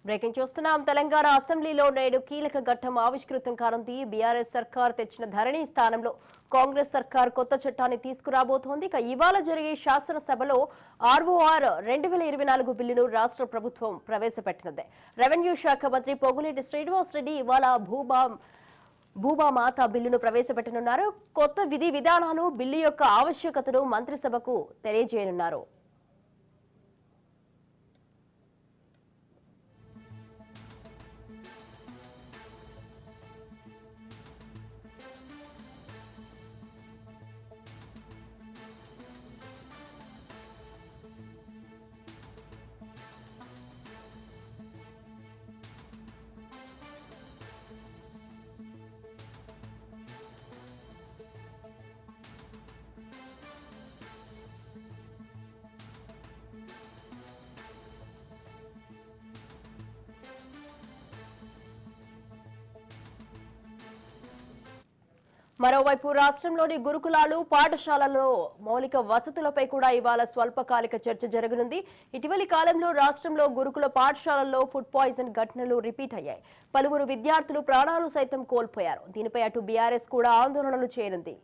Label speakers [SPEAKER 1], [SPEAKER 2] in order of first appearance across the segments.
[SPEAKER 1] Breaking చూస్తున్నాం. తెలంగాణ అసెంబ్లీలో నేడు కీలక ఘట్టం ఆవిష్కృతం కానుంది. బీఆర్ఎస్ సర్కార్ తెచ్చిన ధరణి స్థానంలో కాంగ్రెస్ సర్కార్ కొత్త చట్టాన్ని తీసుకురాబోతోంది. ఇక ఇవాళ జరిగే శాసనసభలో ఆర్ఓఆర్ 2024 బిల్లును రాష్ట్ర ప్రభుత్వం ప్రవేశపెట్టనుంది. రెవెన్యూ శాఖ మంత్రి పొంగులేటి శ్రీనివాసరెడ్డి ఇవాళ భూభామాత బిల్లును ప్రవేశపెట్టనున్నారు. కొత్త విధి విధానాలు బిల్లు యొక్క ఆవశ్యకతను మంత్రిసభకు తెలియజేయనున్నారు. మరోవైపు రాష్ట్రంలోని గురుకులాలు పాఠశాలల్లో మౌలిక వసతులపై కూడా ఇవాళ స్వల్పకాలిక చర్చ జరగనుంది. ఇటీవలి కాలంలో రాష్ట్రంలో గురుకుల పాఠశాలల్లో ఫుడ్ పాయిజన్ ఘటనలు రిపీట్ అయ్యాయి. పలువురు విద్యార్థులు ప్రాణాలు సైతం కోల్పోయారు. దీనిపై అటు బీఆర్ఎస్ కూడా ఆందోళనలు చేయనుంది.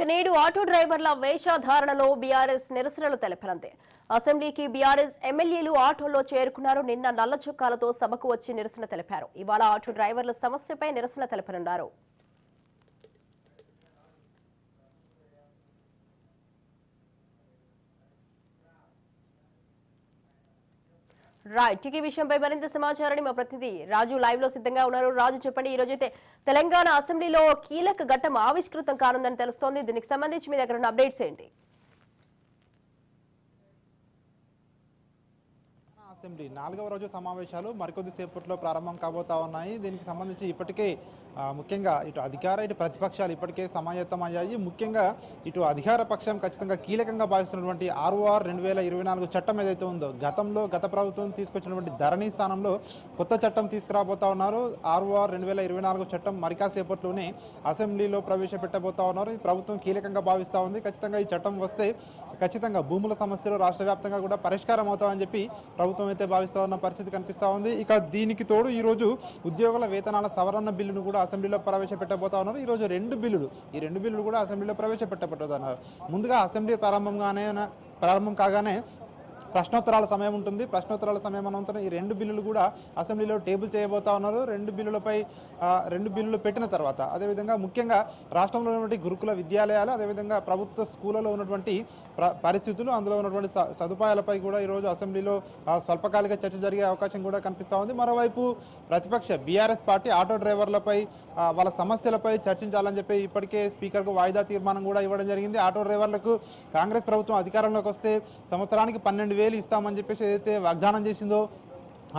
[SPEAKER 1] నేడు ఆటో డ్రైవర్ల వేషధారణలో బీఆర్ఎస్ నిరసనలు తెలపనుంది. అసెంబ్లీకి బీఆర్ఎస్ ఎమ్మెల్యేలు ఆటోలో చేరుకున్నారు. నిన్న నల్ల చొక్కాలతో సభకు వచ్చి నిరసన తెలిపారు. ఇవాళ ఆటో డ్రైవర్ల సమస్యపై నిరసన తెలపనున్నారు. రైట్, ఈ విషయంపై మరింత సమాచారాన్ని మా ప్రతినిధి రాజు లైవ్ లో సిద్ధంగా ఉన్నారు. రాజు, చెప్పండి, ఈ రోజైతే తెలంగాణ అసెంబ్లీలో కీలక ఘట్టం ఆవిష్కృతం కానుందని తెలుస్తోంది. దీనికి సంబంధించి మీ దగ్గర ఉన్న అప్డేట్స్ ఏంటి?
[SPEAKER 2] అసెంబ్లీ 4వ రోజు సమావేశాలు మరికొద్ది సేపట్లో ప్రారంభం కాబోతా ఉన్నాయి. దీనికి సంబంధించి ఇప్పటికే ముఖ్యంగా ఇటు అధికార ఇటు ప్రతిపక్షాలు ఇప్పటికే సమాయత్తమయ్యాయి. ముఖ్యంగా ఇటు అధికార పక్షం ఖచ్చితంగా కీలకంగా భావిస్తున్నటువంటి ఆర్ఓఆర్ 2024 చట్టం ఏదైతే ఉందో, గత ప్రభుత్వం తీసుకొచ్చినటువంటి ధరణి స్థానంలో కొత్త చట్టం తీసుకురాబోతా ఉన్నారు. ఆర్ఓఆర్ 2024 చట్టం మరికాసేపట్లోనే అసెంబ్లీలో ప్రవేశపెట్టబోతా ఉన్నారు. ఈ ప్రభుత్వం కీలకంగా భావిస్తూ ఉంది. ఖచ్చితంగా ఈ చట్టం వస్తే ఖచ్చితంగా భూముల సమస్యలు రాష్ట్ర వ్యాప్తంగా కూడా పరిష్కారం అవుతామని చెప్పి ప్రభుత్వం అయితే భావిస్తూ ఉన్న పరిస్థితి కనిపిస్తూ ఉంది. ఇక దీనికి తోడు ఈరోజు ఉద్యోగుల వేతనాల సవరణ బిల్లును కూడా అసెంబ్లీలో ప్రవేశపెట్టబోతా ఉన్నారు. ఈరోజు ఈ రెండు బిల్లులు కూడా అసెంబ్లీలో ప్రవేశపెట్టబోతున్నారు. ముందుగా అసెంబ్లీ ప్రారంభం కాగానే ప్రశ్నోత్తరాల సమయం ఉంటుంది. ప్రశ్నోత్తరాల సమయం అనంతరం ఈ రెండు బిల్లులు కూడా అసెంబ్లీలో టేబుల్ చేయబోతా ఉన్నారు. రెండు బిల్లులు పెట్టిన తర్వాత అదేవిధంగా ముఖ్యంగా రాష్ట్రంలో ఉన్నటువంటి గురుకుల విద్యాలయాలు, అదేవిధంగా ప్రభుత్వ స్కూళ్ళలో ఉన్నటువంటి పరిస్థితులు, అందులో ఉన్నటువంటి సదుపాయాలపై కూడా ఈరోజు అసెంబ్లీలో స్వల్పకాలిక చర్చ జరిగే అవకాశం కూడా కనిపిస్తూ ఉంది. మరోవైపు ప్రతిపక్ష బీఆర్ఎస్ పార్టీ ఆటో డ్రైవర్లపై వాళ్ళ సమస్యలపై చర్చించాలని చెప్పి ఇప్పటికే స్పీకర్కు వాయిదా తీర్మానం కూడా ఇవ్వడం జరిగింది. ఆటో డ్రైవర్లకు కాంగ్రెస్ ప్రభుత్వం అధికారంలోకి వస్తే సంవత్సరానికి 12,000 ఇస్తామని చెప్పేసి ఏదైతే వాగ్దానం చేసిందో,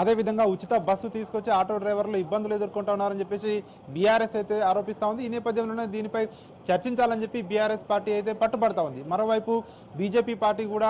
[SPEAKER 2] అదేవిధంగా ఉచిత బస్సు తీసుకొచ్చి ఆటో డ్రైవర్లు ఇబ్బందులు ఎదుర్కొంటూ ఉన్నారని చెప్పేసి బీఆర్ఎస్ అయితే ఆరోపిస్తూ ఉంది. ఈ నేపథ్యంలోనే దీనిపై చర్చించాలని చెప్పి బీఆర్ఎస్ పార్టీ అయితే పట్టుబడతా ఉంది. మరోవైపు బీజేపీ పార్టీ కూడా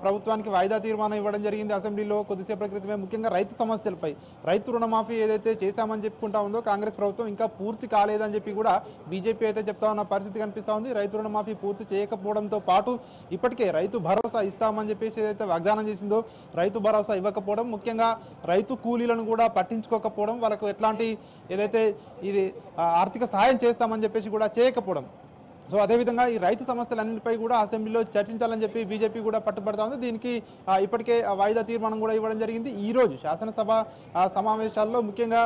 [SPEAKER 2] ప్రభుత్వానికి వాయిదా తీర్మానం ఇవ్వడం జరిగింది అసెంబ్లీలో కొద్దిసేపటి క్రితమే. ముఖ్యంగా రైతు సమస్యలపై, రైతు రుణమాఫీ ఏదైతే చేశామని చెప్పుకుంటా ఉందో కాంగ్రెస్ ప్రభుత్వం ఇంకా పూర్తి కాలేదని చెప్పి కూడా బీజేపీ అయితే చెప్తా ఉన్న పరిస్థితి కనిపిస్తూ ఉంది. రైతు రుణమాఫీ పూర్తి చేయకపోవడంతో పాటు ఇప్పటికే రైతు భరోసా ఇస్తామని చెప్పేసి ఏదైతే వాగ్దానం చేసిందో రైతు భరోసా ఇవ్వకపోవడం, ముఖ్యంగా రైతు కూలీలను కూడా పట్టించుకోకపోవడం, వాళ్ళకు ఎట్లాంటి ఏదైతే ఇది ఆర్థిక సహాయం చేస్తామని చెప్పేసి కూడా చేయకపోవడం. సో అదేవిధంగా ఈ రైతు సమస్యలన్నింటిపై కూడా అసెంబ్లీలో చర్చించాలని చెప్పి బీజేపీ కూడా పట్టుబడతా ఉంది. దీనికి ఇప్పటికే వాయిదా తీర్మానం కూడా ఇవ్వడం జరిగింది. ఈ రోజు శాసనసభ సమావేశాల్లో ముఖ్యంగా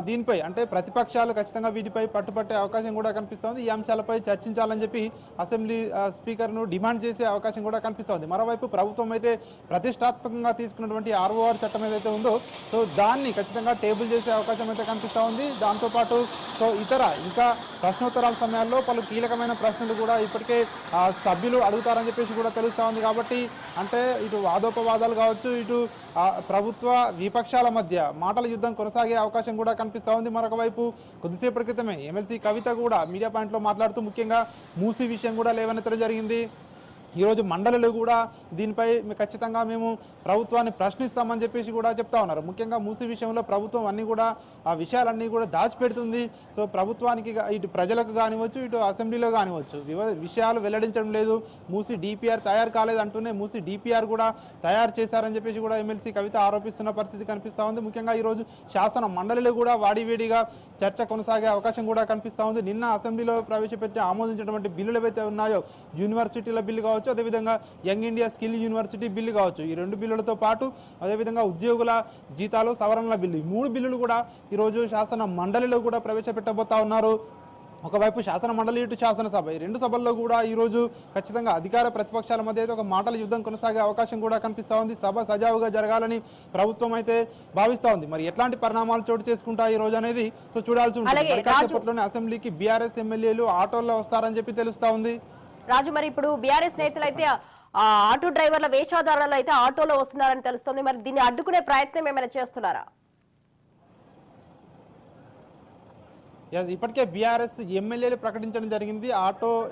[SPEAKER 2] దీనిపై అంటే ప్రతిపక్షాలు ఖచ్చితంగా వీటిపై పట్టుపట్టే అవకాశం కూడా కనిపిస్తోంది. ఈ అంశాలపై చర్చించాలని చెప్పి అసెంబ్లీ స్పీకర్ను డిమాండ్ చేసే అవకాశం కూడా కనిపిస్తోంది. మరోవైపు ప్రభుత్వం అయితే ప్రతిష్టాత్మకంగా తీసుకున్నటువంటి ఆర్ఓఆర్ చట్టం ఏదైతే ఉందో సో దాన్ని ఖచ్చితంగా టేబుల్ చేసే అవకాశం అయితే కనిపిస్తూ ఉంది. దాంతోపాటు సో ఇంకా ప్రశ్నోత్తరాల సమయాల్లో పలు కీలకమైన ప్రశ్నలు కూడా ఇప్పటికే సభ్యులు అడుగుతారని చెప్పేసి కూడా తెలుస్తూ ఉంది. కాబట్టి అంటే ఇటు వాదోపవాదాలు కావచ్చు, ఇటు ప్రభుత్వ విపక్షాల మధ్య మాటల యుద్ధం కొనసాగే అవకాశం కూడా కనిపిస్తూ ఉంది. మరొక వైపు కొద్దిసేపటి క్రితమే ఎమ్మెల్సీ కవిత కూడా మీడియా పాయింట్లో మాట్లాడుతూ ముఖ్యంగా మూసీ విషయం కూడా లేవనెత్తడం జరిగింది. ఈరోజు మండలిలో కూడా దీనిపై ఖచ్చితంగా మేము ప్రభుత్వాన్ని ప్రశ్నిస్తామని చెప్పేసి కూడా చెప్తా ఉన్నారు. ముఖ్యంగా మూసీ విషయంలో ప్రభుత్వం అన్ని కూడా ఆ విషయాలన్నీ కూడా దాచిపెడుతుంది. సో ప్రభుత్వానికి ఇటు ప్రజలకు కానివచ్చు, ఇటు అసెంబ్లీలో కానివచ్చు విషయాలు వెల్లడించడం లేదు. మూసీ డిపిఆర్ తయారు కాలేదు అంటూనే మూసీ డిపిఆర్ కూడా తయారు చేశారని చెప్పేసి కూడా ఎమ్మెల్సీ కవిత ఆరోపిస్తున్న పరిస్థితి కనిపిస్తూ ఉంది. ముఖ్యంగా ఈరోజు శాసన మండలిలో కూడా వాడివేడిగా చర్చ కొనసాగే అవకాశం కూడా కనిపిస్తూ ఉంది. నిన్న అసెంబ్లీలో ప్రవేశపెట్టి ఆమోదించినటువంటి బిల్లులు ఏవైతే ఉన్నాయో, యూనివర్సిటీల బిల్లు కావచ్చు, అదేవిధంగా young India skill university bill కావచ్చు, ఈ 2 బిల్లులతో పాటు అదేవిధంగా ఉద్యోగుల జీతాలు సవరణల బిల్లు, ఈ 3 బిల్లులు కూడా ఈరోజు శాసన మండలిలో కూడా ప్రవేశపెట్టబోతా ఉన్నారు. ఒకవైపు శాసన మండలి, ఇటు శాసనసభ, ఈ 2 సభల్లో కూడా ఈరోజు ఖచ్చితంగా అధికార ప్రతిపక్షాల మధ్య అయితే ఒక మాటల యుద్ధం కొనసాగే అవకాశం కూడా కనిపిస్తూ ఉంది. సభ సజావుగా జరగాలని ప్రభుత్వం అయితే భావిస్తూ ఉంది. మరి ఎట్లాంటి పరిణామాలు చోటు చేసుకుంటా ఈ రోజు అనేది సో చూడాల్సి ఉంటుంది. కాసేపట్లోనే అసెంబ్లీకి బీఆర్ఎస్ ఎమ్మెల్యేలు ఆటోల్లో వస్తారని చెప్పి తెలుస్తా ఉంది.
[SPEAKER 1] రాజు, మరి ఇప్పుడు బీఆర్ఎస్ నేతలు అయితే ఆటో డ్రైవర్ల వేషాధారాలు అయితే ఆటోలో వస్తున్నారని తెలుస్తుంది. మరి దీన్ని అడ్డుకునే ప్రయత్నం ఏమైనా చేస్తున్నారా?
[SPEAKER 2] ఇప్పటికే బీఆర్ఎస్ ఎమ్మెల్యేలు ప్రకటించడం జరిగింది.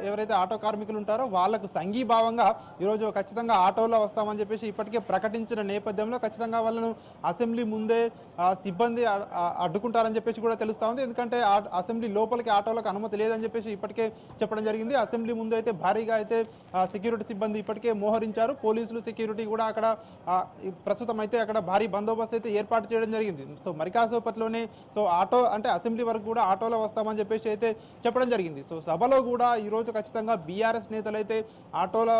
[SPEAKER 2] ఎవరైతే ఆటో కార్మికులు ఉంటారో వాళ్లకు సంఘీభావంగా ఈరోజు ఖచ్చితంగా ఆటోలో వస్తామని చెప్పేసి ఇప్పటికే ప్రకటించిన నేపథ్యంలో ఖచ్చితంగా వాళ్ళను అసెంబ్లీ ముందే సిబ్బంది అడ్డుకుంటారని చెప్పేసి కూడా తెలుస్తా ఉంది. ఎందుకంటే అసెంబ్లీ లోపలికి ఆటోలకు అనుమతి లేదని చెప్పేసి ఇప్పటికే చెప్పడం జరిగింది. అసెంబ్లీ ముందు అయితే భారీగా అయితే సెక్యూరిటీ సిబ్బంది ఇప్పటికే మోహరించారు. పోలీసులు, సెక్యూరిటీ కూడా అక్కడ ప్రస్తుతం అయితే అక్కడ భారీ బందోబస్తు అయితే ఏర్పాటు చేయడం జరిగింది. సో మరి కాసేపట్లోనే ఆటో అంటే అసెంబ్లీ వరకు కూడా ఆటోలో వస్తామని చెప్పేసి అయితే చెప్పడం జరిగింది. సో సభలో కూడా ఈరోజు ఖచ్చితంగా బీఆర్ఎస్ నేతలు అయితే ఆటోల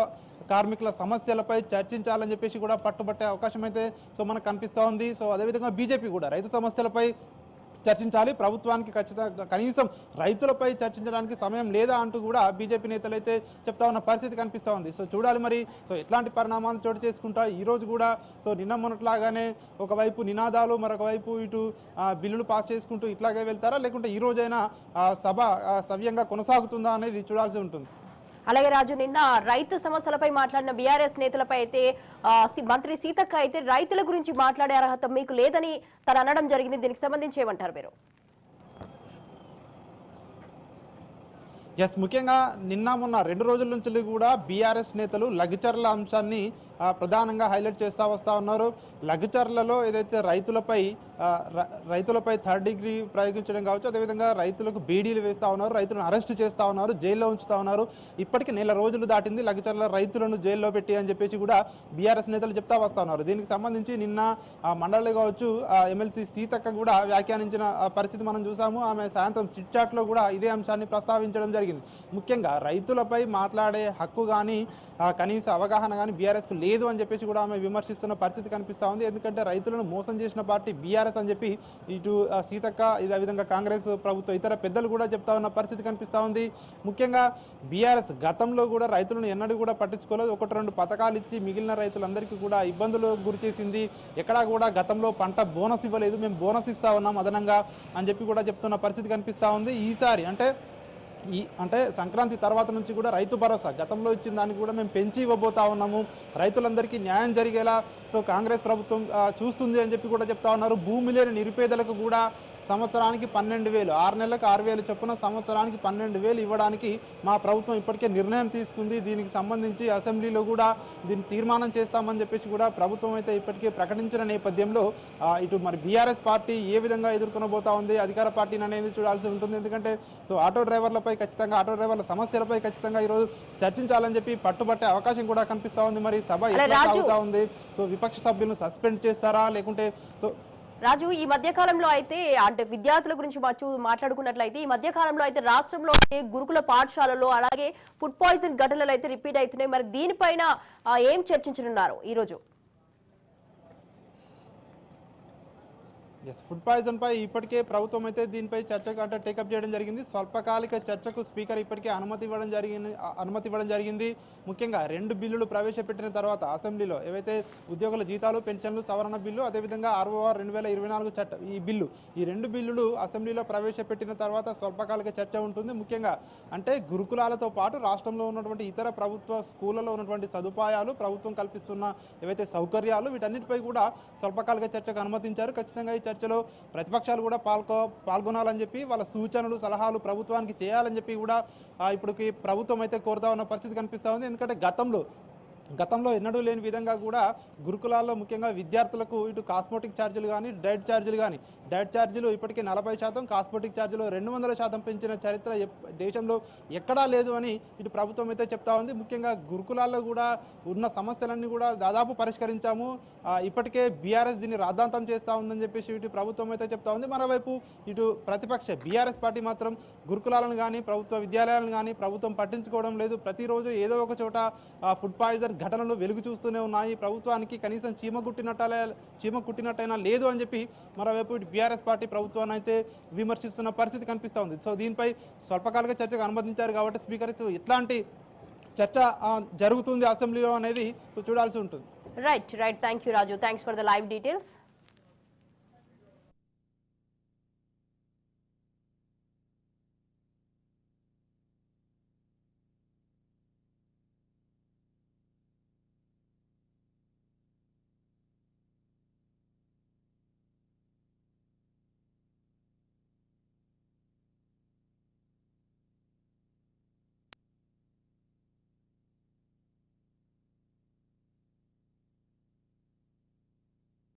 [SPEAKER 2] కార్మికుల సమస్యలపై చర్చించాలని చెప్పేసి కూడా పట్టుబట్టే అవకాశం అయితే మనకు కనిపిస్తూ ఉంది. సో అదేవిధంగా బీజేపీ కూడా రైతు సమస్యలపై చర్చించాలి, ప్రభుత్వానికి ఖచ్చితంగా కనీసం రైతులపై చర్చించడానికి సమయం లేదా అంటూ కూడా బీజేపీ నేతలు అయితే చెప్తా ఉన్న పరిస్థితి కనిపిస్తూ ఉంది. సో చూడాలి మరి ఎట్లాంటి పరిణామాలు చోటు చేసుకుంటా. ఈరోజు కూడా నిన్న మొన్నట్లాగానే ఒకవైపు నినాదాలు, మరొక వైపు ఇటు బిల్లులు పాస్ చేసుకుంటూ ఇట్లాగే వెళ్తారా, లేకుంటే ఈ రోజైనా సభ సవ్యంగా కొనసాగుతుందా అనేది చూడాల్సి ఉంటుంది.
[SPEAKER 1] అలాగే రాజు, నిన్న రైతు సమస్యలపై మాట్లాడిన బీఆర్ఎస్ నేతలపై అయితే మంత్రి సీతక్క అయితే రైతుల గురించి మాట్లాడే అర్హత మీకు లేదని తను అనడం జరిగింది. దీనికి సంబంధించి ఏమంటారు మీరు?
[SPEAKER 2] ముఖ్యంగా నిన్న మొన్న 2 రోజుల నుంచి కూడా బీఆర్ఎస్ నేతలు లఘుచర్ల అంశాన్ని ప్రధానంగా హైలైట్ చేస్తూ వస్తూ ఉన్నారు. లఘుచర్లలో ఏదైతే రైతులపై 3rd డిగ్రీ ప్రయోగించడం కావచ్చు, అదేవిధంగా రైతులకు బీడీలు వేస్తూ ఉన్నారు, రైతులను అరెస్ట్ చేస్తూ ఉన్నారు, జైల్లో ఉంచుతూ ఉన్నారు. ఇప్పటికి 1 నెల రోజులు దాటింది లఘుచర్ల రైతులను జైల్లో పెట్టి అని చెప్పేసి కూడా బీఆర్ఎస్ నేతలు చెప్తా వస్తూ ఉన్నారు. దీనికి సంబంధించి నిన్న మండలి కావచ్చు ఎమ్మెల్సీ సీతక్క కూడా వ్యాఖ్యానించిన పరిస్థితి మనం చూసాము. ఆమె సాయంత్రం చిట్ చాట్లో కూడా ఇదే అంశాన్ని ప్రస్తావించడం జరిగింది. ముఖ్యంగా రైతులపై మాట్లాడే హక్కు కానీ కనీస అవగాహన కానీ బీఆర్ఎస్కు లేదు అని చెప్పేసి కూడా ఆమె విమర్శిస్తున్న పరిస్థితి కనిపిస్తూ ఉంది. ఎందుకంటే రైతులను మోసం చేసిన పార్టీ బీఆర్ఎస్ అని చెప్పి ఇటు సీతక్క, ఇదే విధంగా కాంగ్రెస్ ప్రభుత్వ ఇతర పెద్దలు కూడా చెప్తా ఉన్న పరిస్థితి కనిపిస్తూ ఉంది. ముఖ్యంగా బీఆర్ఎస్ గతంలో కూడా రైతులను ఎన్నడూ కూడా పట్టించుకోలేదు. 1-2 పథకాలు ఇచ్చి మిగిలిన రైతులందరికీ కూడా ఇబ్బందులు గురి చేసింది. ఎక్కడా కూడా గతంలో పంట బోనస్ ఇవ్వలేదు, మేము బోనస్ ఇస్తా ఉన్నాం అదనంగా అని చెప్పి కూడా చెప్తున్న పరిస్థితి కనిపిస్తూ ఉంది. ఈసారి అంటే సంక్రాంతి తర్వాత నుంచి కూడా రైతు భరోసా గతంలో ఇచ్చిన దానికి కూడా మేము పెంచి ఇవ్వబోతా ఉన్నాము, రైతులందరికీ న్యాయం జరిగేలా కాంగ్రెస్ ప్రభుత్వం చూస్తుంది అని చెప్పి కూడా చెప్తా ఉన్నారు. భూమి లేని నిరుపేదలకు కూడా సంవత్సరానికి 12,000, 6 నెలలకు 6,000 చొప్పున సంవత్సరానికి 12,000 ఇవ్వడానికి మా ప్రభుత్వం ఇప్పటికే నిర్ణయం తీసుకుంది. దీనికి సంబంధించి అసెంబ్లీలో కూడా దీన్ని తీర్మానం చేస్తామని చెప్పేసి కూడా ప్రభుత్వం అయితే ఇప్పటికే ప్రకటించిన నేపథ్యంలో ఇటు మరి బీఆర్ఎస్ పార్టీ ఏ విధంగా ఎదుర్కొనబోతా ఉంది అధికార పార్టీని అనేది చూడాల్సి ఉంటుంది. ఎందుకంటే ఆటో డ్రైవర్ల సమస్యలపై ఖచ్చితంగా ఈరోజు చర్చించాలని చెప్పి పట్టుబట్టే అవకాశం కూడా కనిపిస్తూ ఉంది. మరి సభ ఎట్లా సాగుతా ఉంది, విపక్ష సభ్యులను సస్పెండ్ చేస్తారా, లేకుంటే
[SPEAKER 1] రాజు, ఈ మధ్య కాలంలో అయితే అంటే విద్యార్థుల గురించి మాట్లాడుకున్నట్లయితే ఈ మధ్య కాలంలో అయితే రాష్ట్రంలో గురుకుల పాఠశాలలో అలాగే ఫుడ్ పాయిజన్ ఘటనలు అయితే రిపీట్ అవుతున్నాయి. మరి దీనిపైన ఏం చర్చించనున్నారు ఈ రోజు?
[SPEAKER 2] ఫుడ్ పాయిజన్ పై ఇప్పటికే ప్రభుత్వం అయితే దీనిపై చర్చకు అంటే టేకప్ చేయడం జరిగింది. స్వల్పకాలిక చర్చకు స్పీకర్ ఇప్పటికే అనుమతి ఇవ్వడం జరిగింది. ముఖ్యంగా 2 బిల్లులు ప్రవేశపెట్టిన తర్వాత అసెంబ్లీలో ఏవైతే ఉద్యోగుల జీతాలు, పెన్షన్లు సవరణ బిల్లు, అదేవిధంగా ROR 2024 చట్టం, ఈ 2 బిల్లులు అసెంబ్లీలో ప్రవేశపెట్టిన తర్వాత స్వల్పకాలిక చర్చ ఉంటుంది. ముఖ్యంగా అంటే గురుకులాలతో పాటు రాష్ట్రంలో ఉన్నటువంటి ఇతర ప్రభుత్వ స్కూళ్లలో ఉన్నటువంటి సదుపాయాలు, ప్రభుత్వం కల్పిస్తున్న ఏవైతే సౌకర్యాలు, వీటన్నిటిపై కూడా స్వల్పకాలిక చర్చకు అనుమతించారు. ఖచ్చితంగా ఈ చర్చలో ప్రతిపక్షాలు కూడా పాల్గొనాలని చెప్పి వాళ్ళ సూచనలు సలహాలు ప్రభుత్వానికి చేయాలని చెప్పి కూడా ఇప్పటికి ప్రభుత్వం అయితే కోరుతా ఉన్న పరిస్థితి కనిపిస్తూ ఉంది. ఎందుకంటే గతంలో ఎన్నడూ లేని విధంగా కూడా గురుకులాల్లో ముఖ్యంగా విద్యార్థులకు ఇటు కాస్మోటిక్ ఛార్జీలు కానీ డైట్ ఛార్జీలు ఇప్పటికే 40%, కాస్మోటిక్ ఛార్జీలు 200% పెంచిన చరిత్ర దేశంలో ఎక్కడా లేదు అని ఇటు ప్రభుత్వం అయితే చెప్తా ఉంది. ముఖ్యంగా గురుకులాల్లో కూడా ఉన్న సమస్యలన్నీ కూడా దాదాపు పరిష్కరించాము, ఇప్పటికే బీఆర్ఎస్ దీన్ని రాద్ధాంతం చేస్తూ ఉందని చెప్పేసి ఇటు ప్రభుత్వం అయితే చెప్తా ఉంది. మరోవైపు ఇటు ప్రతిపక్ష బీఆర్ఎస్ పార్టీ మాత్రం గురుకులాలను కానీ ప్రభుత్వ విద్యాలయాలను కానీ ప్రభుత్వం పట్టించుకోవడం లేదు. ప్రతిరోజు ఏదో ఒక చోట ఫుడ్ పాయిజన్ ఘటనలు వెలుగు చూస్తూనే ఉన్నాయి. ప్రభుత్వానికి కనీసం చీమ కుట్టినట్టయినా లేదు అని చెప్పి మరోవైపు బీఆర్ఎస్ పార్టీ ప్రభుత్వాన్ని అయితే విమర్శిస్తున్న పరిస్థితి కనిపిస్తూ ఉంది. సో దీనిపై స్వల్పకాలిక చర్చకు అనుమతించారు కాబట్టి స్పీకర్ ఎట్లాంటి చర్చ జరుగుతుంది అసెంబ్లీలో అనేది సో చూడాల్సి ఉంటుంది.
[SPEAKER 1] Right thank you Raju, thanks for the live details.